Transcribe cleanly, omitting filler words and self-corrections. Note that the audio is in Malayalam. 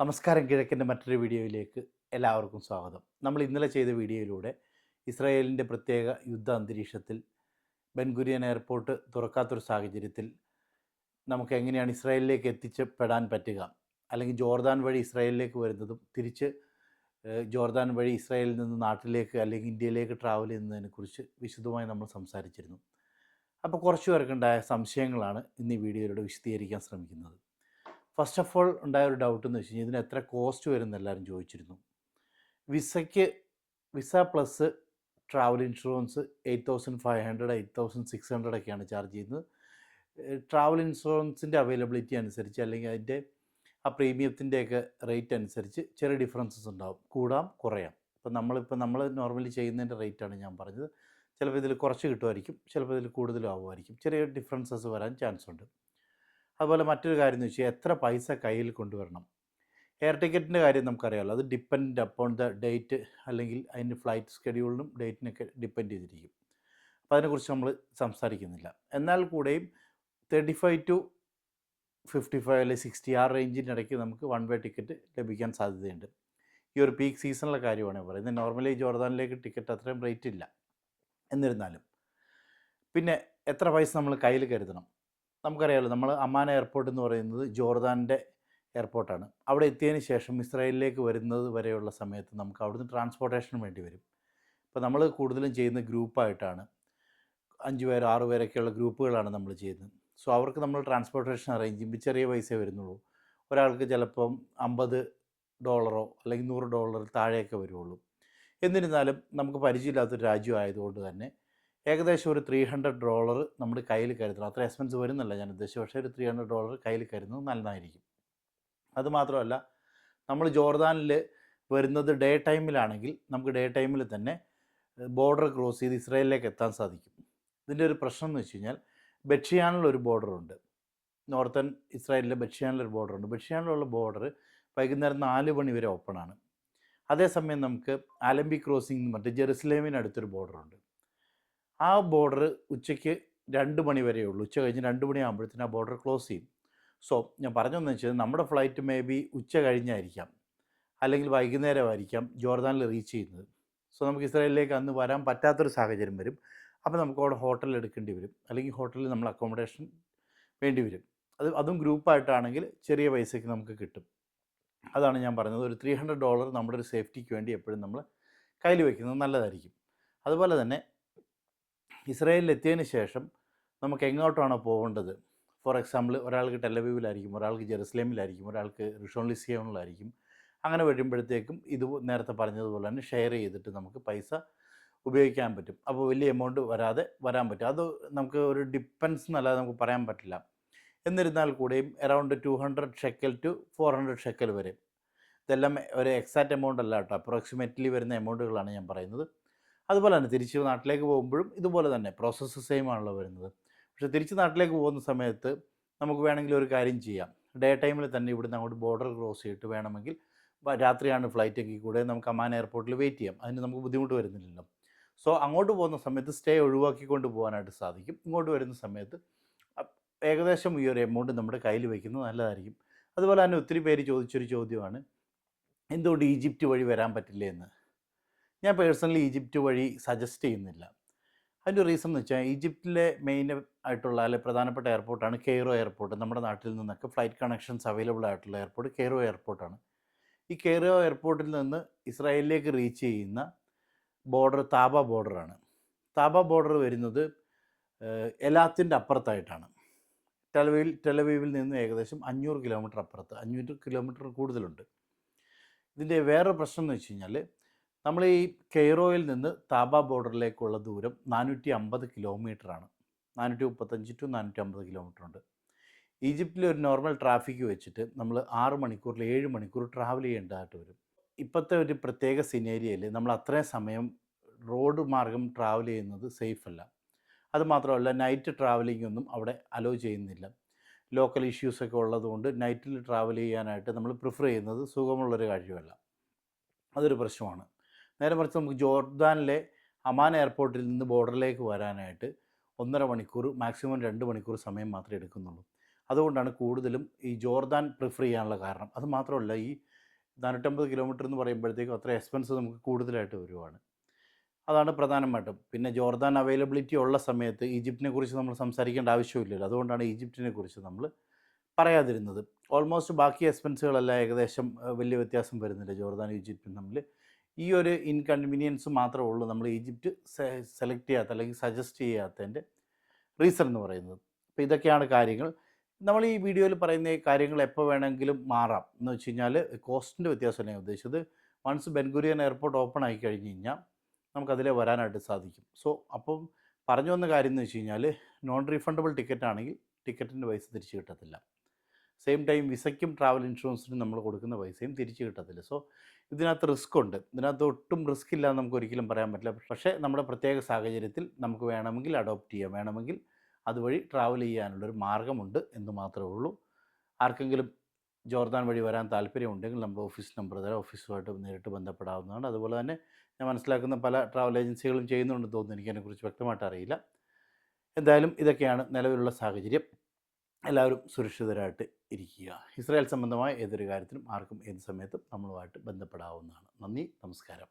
നമസ്കാരം. കിഴക്കിൻ്റെ മറ്റൊരു വീഡിയോയിലേക്ക് എല്ലാവർക്കും സ്വാഗതം. നമ്മൾ ഇന്നലെ ചെയ്ത വീഡിയോയിലൂടെ ഇസ്രായേലിൻ്റെ പ്രത്യേക യുദ്ധ അന്തരീക്ഷത്തിൽ ബെൻഗുരിയൻ എയർപോർട്ട് തുറക്കാത്തൊരു സാഹചര്യത്തിൽ നമുക്ക് എങ്ങനെയാണ് ഇസ്രായേലിലേക്ക് എത്തിച്ചപ്പെടാൻ പറ്റുക, അല്ലെങ്കിൽ ജോർദാൻ വഴി ഇസ്രായേലിലേക്ക് വരുന്നതും തിരിച്ച് ജോർദാൻ വഴി ഇസ്രായേലിൽ നിന്ന് നാട്ടിലേക്ക് അല്ലെങ്കിൽ ഇന്ത്യയിലേക്ക് ട്രാവൽ ചെയ്യുന്നതിനെക്കുറിച്ച് വിശദമായി നമ്മൾ സംസാരിച്ചിരുന്നു. അപ്പോൾ കുറച്ച് പേർക്കുണ്ടായ സംശയങ്ങളാണ് ഇന്ന് ഈ വീഡിയോയിലൂടെ വിശദീകരിക്കാൻ ശ്രമിക്കുന്നത്. ഫസ്റ്റ് ഓഫ് ഓൾ ഉണ്ടായ ഒരു ഡൗട്ട് എന്ന് വെച്ച് കഴിഞ്ഞാൽ ഇതിന് എത്ര കോസ്റ്റ് വരുമെന്ന് എല്ലാവരും ചോദിച്ചിരുന്നു. വിസയ്ക്ക് വിസ പ്ലസ് ട്രാവൽ ഇൻഷുറൻസ് 8500 8600 ഒക്കെയാണ് ചാർജ് ചെയ്യുന്നത്. ട്രാവൽ ഇൻഷുറൻസിൻ്റെ അവൈലബിലിറ്റി അനുസരിച്ച് അല്ലെങ്കിൽ അതിൻ്റെ ആ പ്രീമിയത്തിൻ്റെയൊക്കെ റേറ്റ് അനുസരിച്ച് ചെറിയ ഡിഫറൻസസ് ഉണ്ടാവും, കൂടാം കുറയാം. നമ്മൾ നോർമലി ചെയ്യുന്നതിൻ്റെ റേറ്റാണ് ഞാൻ പറഞ്ഞത്. ചിലപ്പോൾ ഇതിൽ കുറച്ച് കിട്ടുമായിരിക്കും, ചിലപ്പോൾ ഇതിൽ കൂടുതലും ആവുമായിരിക്കും. ചെറിയ ഡിഫറൻസസ് വരാൻ ചാൻസ് ഉണ്ട്. അതുപോലെ മറ്റൊരു കാര്യം എന്ന് വെച്ചാൽ എത്ര പൈസ കയ്യിൽ കൊണ്ടുവരണം. എയർ ടിക്കറ്റിൻ്റെ കാര്യം നമുക്കറിയാമല്ലോ, അത് ഡിപ്പെൻഡ് അപ്പോൺ ദ ഡേറ്റ്, അല്ലെങ്കിൽ അതിൻ്റെ ഫ്ലൈറ്റ് സ്കെഡ്യൂളിനും ഡേറ്റിനൊക്കെ ഡിപ്പെൻഡ് ചെയ്തിരിക്കും. അപ്പോൾ അതിനെക്കുറിച്ച് നമ്മൾ സംസാരിക്കുന്നില്ല. എന്നാൽ കൂടെയും 35 to 55 അല്ലെങ്കിൽ 60 ആ റേഞ്ചിനിടയ്ക്ക് നമുക്ക് വൺ വേ ടിക്കറ്റ് ലഭിക്കാൻ സാധ്യതയുണ്ട്. ഈ ഒരു പീക്ക് സീസണിലെ കാര്യമാണ് പറയുന്നത്. നോർമലി ജോർദാനിലേക്ക് ടിക്കറ്റ് അത്രയും റേറ്റ് ഇല്ല. എന്നിരുന്നാലും പിന്നെ എത്ര പൈസ നമ്മൾ കയ്യിൽ കരുതണം. നമുക്കറിയാമല്ലോ, നമ്മൾ അമ്മാൻ എയർപോർട്ട് എന്ന് പറയുന്നത് ജോർദാൻ്റെ എയർപോർട്ടാണ്. അവിടെ എത്തിയതിന് ശേഷം ഇസ്രായേലിലേക്ക് വരുന്നത് വരെയുള്ള സമയത്ത് നമുക്ക് അവിടുന്ന് ട്രാൻസ്പോർട്ടേഷന് വേണ്ടി വരും. ഇപ്പോൾ നമ്മൾ കൂടുതലും ചെയ്യുന്ന ഗ്രൂപ്പായിട്ടാണ്. 5 പേർ 6 പേരൊക്കെയുള്ള ഗ്രൂപ്പുകളാണ് നമ്മൾ ചെയ്യുന്നത്. സോ അവർക്ക് നമ്മൾ ട്രാൻസ്പോർട്ടേഷൻ അറേഞ്ച് ചെയ്യുമ്പോൾ ചെറിയ പൈസയെ വരുന്നുള്ളൂ. ഒരാൾക്ക് ചിലപ്പം $50 അല്ലെങ്കിൽ $100 താഴെയൊക്കെ വരുള്ളൂ. എന്നിരുന്നാലും നമുക്ക് പരിചയമില്ലാത്തൊരു രാജ്യമായതുകൊണ്ട് തന്നെ ഏകദേശം ഒരു $300 നമ്മുടെ കയ്യിൽ കരുതണം. അത്ര എക്സ്പെൻസ് വരുന്നില്ല ഞാൻ ഉദ്ദേശിച്ചത്, പക്ഷേ ഒരു $300 കയ്യിൽ കരുതുന്നത് നല്ലതായിരിക്കും. അതുമാത്രമല്ല, നമ്മൾ ജോർദാനിൽ വരുന്നത് ഡേ ടൈമിലാണെങ്കിൽ നമുക്ക് ഡേ ടൈമിൽ തന്നെ ബോർഡർ ക്രോസ് ചെയ്ത് ഇസ്രായേലിലേക്ക് എത്താൻ സാധിക്കും. ഇതിൻ്റെ ഒരു പ്രശ്നം എന്ന് വെച്ച് കഴിഞ്ഞാൽ ബെറ്റ്ഷിയാനിലൊരു ബോർഡറുണ്ട്. നോർത്തേൺ ഇസ്രായേലിലെ ബെറ്റ്ഷിയാനിലൊരു ബോർഡറുണ്ട്. ബെറ്റ്ഷിയാനിലുള്ള ബോർഡർ വൈകുന്നേരം 4 മണി വരെ ഓപ്പണാണ്. അതേസമയം നമുക്ക് ആലംബി ക്രോസിംഗ് എന്ന് പറഞ്ഞിട്ട് ജെറുസലേമിനടുത്തൊരു ബോർഡറുണ്ട്. ആ ബോർഡർ ഉച്ചയ്ക്ക് 2 മണി വരെയേ ഉള്ളൂ. ഉച്ച കഴിഞ്ഞ് 2 മണിയാകുമ്പോഴത്തേനും ആ ബോർഡർ ക്ലോസ് ചെയ്യും. സോ ഞാൻ പറഞ്ഞതെന്ന് വെച്ചാൽ നമ്മുടെ ഫ്ലൈറ്റ് മേ ബി ഉച്ച കഴിഞ്ഞായിരിക്കാം, അല്ലെങ്കിൽ വൈകുന്നേരമായിരിക്കാം ജോർദാനിൽ റീച്ച് ചെയ്യുന്നത്. സോ നമുക്ക് ഇസ്രായേലിലേക്ക് അന്ന് വരാൻ പറ്റാത്തൊരു സാഹചര്യം വരും. അപ്പോൾ നമുക്ക് അവിടെ ഹോട്ടൽ എടുക്കേണ്ടി വരും, അല്ലെങ്കിൽ ഹോട്ടലിൽ നമ്മൾ അക്കോമഡേഷൻ വേണ്ടി വരും. അതും ഗ്രൂപ്പായിട്ടാണെങ്കിൽ ചെറിയ പൈസയ്ക്ക് നമുക്ക് കിട്ടും. അതാണ് ഞാൻ പറഞ്ഞത്, ഒരു $300 നമ്മുടെ ഒരു സേഫ്റ്റിക്ക് വേണ്ടി എപ്പോഴും നമ്മൾ കയ്യിൽ വയ്ക്കുന്നത് നല്ലതായിരിക്കും. അതുപോലെ തന്നെ ഇസ്രായേലിൽ എത്തിയതിന് ശേഷം നമുക്ക് എങ്ങോട്ടാണോ പോകേണ്ടത്, ഫോർ എക്സാമ്പിൾ ഒരാൾക്ക് ടെലവീവിലായിരിക്കും, ഒരാൾക്ക് ജെറുസലേമിലായിരിക്കും, ഒരാൾക്ക് റിഷോൺ ലിസിയോണിലായിരിക്കും. അങ്ങനെ വരുമ്പോഴത്തേക്കും ഇത് നേരത്തെ പറഞ്ഞതുപോലെ തന്നെ ഷെയർ ചെയ്തിട്ട് നമുക്ക് പൈസ ഉപയോഗിക്കാൻ പറ്റും. അപ്പോൾ വലിയ എമൗണ്ട് വരാൻ പറ്റും. അത് നമുക്ക് ഒരു ഡിപ്പെൻസ് എന്നല്ലാതെ നമുക്ക് പറയാൻ പറ്റില്ല. എന്നിരുന്നാൽ കൂടെയും അറൗണ്ട് 200 ഷെക്കൽ ടു 400 ഷെക്കൽ വരെ. ഇതെല്ലാം ഒരു എക്സാക്റ്റ് എമൗണ്ട് അല്ല കേട്ടോ, അപ്രോക്സിമേറ്റ്ലി വരുന്ന എമൗണ്ടുകളാണ് ഞാൻ പറയുന്നത്. അതുപോലെ തന്നെ തിരിച്ച് നാട്ടിലേക്ക് പോകുമ്പോഴും ഇതുപോലെ തന്നെ പ്രോസസ്സ് സെയിം ആണല്ലോ വരുന്നത്. പക്ഷേ തിരിച്ച് നാട്ടിലേക്ക് പോകുന്ന സമയത്ത് നമുക്ക് വേണമെങ്കിൽ ഒരു കാര്യം ചെയ്യാം. ഡേ ടൈമിൽ തന്നെ ഇവിടുന്ന് അങ്ങോട്ട് ബോർഡർ ക്രോസ് ചെയ്തിട്ട് വേണമെങ്കിൽ രാത്രിയാണ് ഫ്ലൈറ്റെങ്കിൽ കൂടെ നമുക്ക് അമാൻ എയർപോർട്ടിൽ വെയിറ്റ് ചെയ്യാം. അതിന് നമുക്ക് ബുദ്ധിമുട്ട് വരുന്നില്ലല്ലോ. സോ അങ്ങോട്ട് പോകുന്ന സമയത്ത് സ്റ്റേ ഒഴിവാക്കിക്കൊണ്ട് പോകാനായിട്ട് സാധിക്കും. ഇങ്ങോട്ട് വരുന്ന സമയത്ത് ഏകദേശം ഈ ഒരു എമൗണ്ട് നമ്മുടെ കയ്യിൽ വയ്ക്കുന്നത് നല്ലതായിരിക്കും. അതുപോലെ തന്നെ ഒത്തിരി പേര് ചോദിച്ചൊരു ചോദ്യമാണ്, എന്തുകൊണ്ട് ഈജിപ്റ്റ് വഴി വരാൻ പറ്റില്ല എന്ന്. ഞാൻ പേഴ്സണലി ഈജിപ്റ്റ് വഴി സജസ്റ്റ് ചെയ്യുന്നില്ല. അതിൻ്റെ റീസൺ എന്ന് വെച്ചാൽ ഈജിപ്തിലെ മെയിൻ ആയിട്ടുള്ള അല്ലെങ്കിൽ പ്രധാനപ്പെട്ട എയർപോർട്ടാണ് കെയ്റോ എയർപോർട്ട്. നമ്മുടെ നാട്ടിൽ നിന്നൊക്കെ ഫ്ലൈറ്റ് കണക്ഷൻസ് അവൈലബിൾ ആയിട്ടുള്ള എയർപോർട്ട് കെയ്റോ എയർപോർട്ടാണ്. ഈ കെയ്റോ എയർപോർട്ടിൽ നിന്ന് ഇസ്രായേലിലേക്ക് റീച്ച് ചെയ്യുന്ന ബോർഡർ താബ ബോർഡറാണ്. താബ ബോർഡർ വരുന്നത് എലാത്തിൻ്റെ അപ്പുറത്തായിട്ടാണ്. ടെലവീവിൽ നിന്ന് ഏകദേശം 500 കിലോമീറ്റർ അപ്പുറത്ത്, 500 കിലോമീറ്റർ കൂടുതലുണ്ട്. ഇതിൻ്റെ വേറൊരു പ്രശ്നം എന്ന് വെച്ച് കഴിഞ്ഞാൽ നമ്മൾ ഈ കെയ്റോയിൽ നിന്ന് താബ ബോർഡറിലേക്കുള്ള ദൂരം 450 കിലോമീറ്ററാണ്. 435 ടു 450 കിലോമീറ്റർ ഉണ്ട്. ഈജിപ്തിലെ ഒരു നോർമൽ ട്രാഫിക്ക് വെച്ചിട്ട് നമ്മൾ 6 മണിക്കൂറിൽ 7 മണിക്കൂർ ട്രാവൽ ചെയ്യേണ്ടതായിട്ട് വരും. ഇപ്പോഴത്തെ ഒരു പ്രത്യേക സിനേരിയയിൽ നമ്മൾ അത്രയും സമയം റോഡ് മാർഗം ട്രാവൽ ചെയ്യുന്നത് സേഫ് അല്ല. അതുമാത്രമല്ല, നൈറ്റ് ട്രാവലിംഗ് ഒന്നും അവിടെ അലോ ചെയ്യുന്നില്ല. ലോക്കൽ ഇഷ്യൂസൊക്കെ ഉള്ളതുകൊണ്ട് നൈറ്റിൽ ട്രാവൽ ചെയ്യാനായിട്ട് നമ്മൾ പ്രിഫർ ചെയ്യുന്നത് സുഖമുള്ളൊരു കാര്യമല്ല. അതൊരു പ്രശ്നമാണ്. നേരെ മറിച്ച് നമുക്ക് ജോർദാനിലെ അമാൻ എയർപോർട്ടിൽ നിന്ന് ബോർഡറിലേക്ക് വരാനായിട്ട് 1.5 മണിക്കൂർ, മാക്സിമം 2 മണിക്കൂർ സമയം മാത്രമേ എടുക്കുന്നുള്ളൂ. അതുകൊണ്ടാണ് കൂടുതലും ഈ ജോർദാൻ പ്രിഫർ ചെയ്യാനുള്ള കാരണം. അത് മാത്രമല്ല, ഈ 450 കിലോമീറ്റർ എന്ന് പറയുമ്പോഴത്തേക്കും അത്ര എക്സ്പെൻസ് നമുക്ക് കൂടുതലായിട്ട് വരുവാണ്. അതാണ് പ്രധാനമായിട്ടും. പിന്നെ ജോർദാൻ അവൈലബിലിറ്റി ഉള്ള സമയത്ത് ഈജിപ്തിനെ കുറിച്ച് നമ്മൾ സംസാരിക്കേണ്ട ആവശ്യമില്ലല്ലോ. അതുകൊണ്ടാണ് ഈജിപ്തിനെ കുറിച്ച് നമ്മൾ പറയാതിരുന്നത്. ഓൾമോസ്റ്റ് ബാക്കി എക്സ്പെൻസുകളെല്ലാം ഏകദേശം വലിയ വ്യത്യാസം വരുന്നില്ല ജോർദാനും ഈജിപ്തും തമ്മിൽ. ഈ ഒരു ഇൻകൺവീനിയൻസ് മാത്രമേ ഉള്ളൂ നമ്മൾ ഈജിപ്റ്റ് സെലക്ട് ചെയ്യാത്ത അല്ലെങ്കിൽ സജസ്റ്റ് ചെയ്യാത്തതിൻ്റെ റീസൺ എന്ന് പറയുന്നത്. അപ്പോൾ ഇതൊക്കെയാണ് കാര്യങ്ങൾ. നമ്മൾ ഈ വീഡിയോയിൽ പറയുന്ന ഈ കാര്യങ്ങൾ എപ്പോൾ വേണമെങ്കിലും മാറാം. എന്ന് വെച്ച് കഴിഞ്ഞാൽ കോസ്റ്റിൻ്റെ വ്യത്യാസമല്ല ഞാൻ ഉദ്ദേശിച്ചത്. വൺസ് ബെൻഗുരിയൻ എയർപോർട്ട് ഓപ്പൺ ആയി കഴിഞ്ഞ് കഴിഞ്ഞാൽ നമുക്കതിലേ വരാനായിട്ട് സാധിക്കും. സോ അപ്പം പറഞ്ഞു വന്ന കാര്യം എന്ന് വെച്ച് കഴിഞ്ഞാൽ, നോൺ റീഫണ്ടബിൾ ടിക്കറ്റ് ആണെങ്കിൽ ടിക്കറ്റിൻ്റെ പൈസ തിരിച്ച് കിട്ടത്തില്ല. സെയിം ടൈം വിസയ്ക്കും ട്രാവൽ ഇൻഷുറൻസിനും നമ്മൾ കൊടുക്കുന്ന പൈസയും തിരിച്ച് കിട്ടത്തില്ല. സോ ഇതിനകത്ത് റിസ്ക് ഉണ്ട്. ഇതിനകത്ത് ഒട്ടും റിസ്ക് ഇല്ല എന്ന് നമുക്ക് ഒരിക്കലും പറയാൻ പറ്റില്ല. പക്ഷേ നമ്മുടെ പ്രത്യേക സാഹചര്യത്തിൽ നമുക്ക് വേണമെങ്കിൽ അഡോപ്റ്റ് ചെയ്യാം, വേണമെങ്കിൽ അതുവഴി ട്രാവൽ ചെയ്യാനുള്ളൊരു മാർഗ്ഗമുണ്ട് എന്ന് മാത്രമേ ഉള്ളൂ. ആർക്കെങ്കിലും ജോർദാൻ വഴി വരാൻ താല്പര്യമുണ്ടെങ്കിൽ നമ്മുടെ ഓഫീസ് നമ്പർ തരാം, ഓഫീസുമായിട്ട് നേരിട്ട് ബന്ധപ്പെടാവുന്നതാണ്. അതുപോലെ തന്നെ ഞാൻ മനസ്സിലാക്കുന്ന പല ട്രാവൽ ഏജൻസികളും ചെയ്യുന്നുണ്ടെന്ന് തോന്നുന്നു. എനിക്കതിനെക്കുറിച്ച് വ്യക്തമായിട്ട് അറിയില്ല. എന്തായാലും ഇതൊക്കെയാണ് നിലവിലുള്ള സാഹചര്യം. എല്ലാവരും സുരക്ഷിതരായിട്ട് ഇരിക്കുക. ഇസ്രായേൽ സംബന്ധമായ ഏതൊരു കാര്യത്തിനും ആർക്കും ഏത് സമയത്തും നമ്മളുമായിട്ട് ബന്ധപ്പെടാവുന്നതാണ്. നന്ദി, നമസ്കാരം.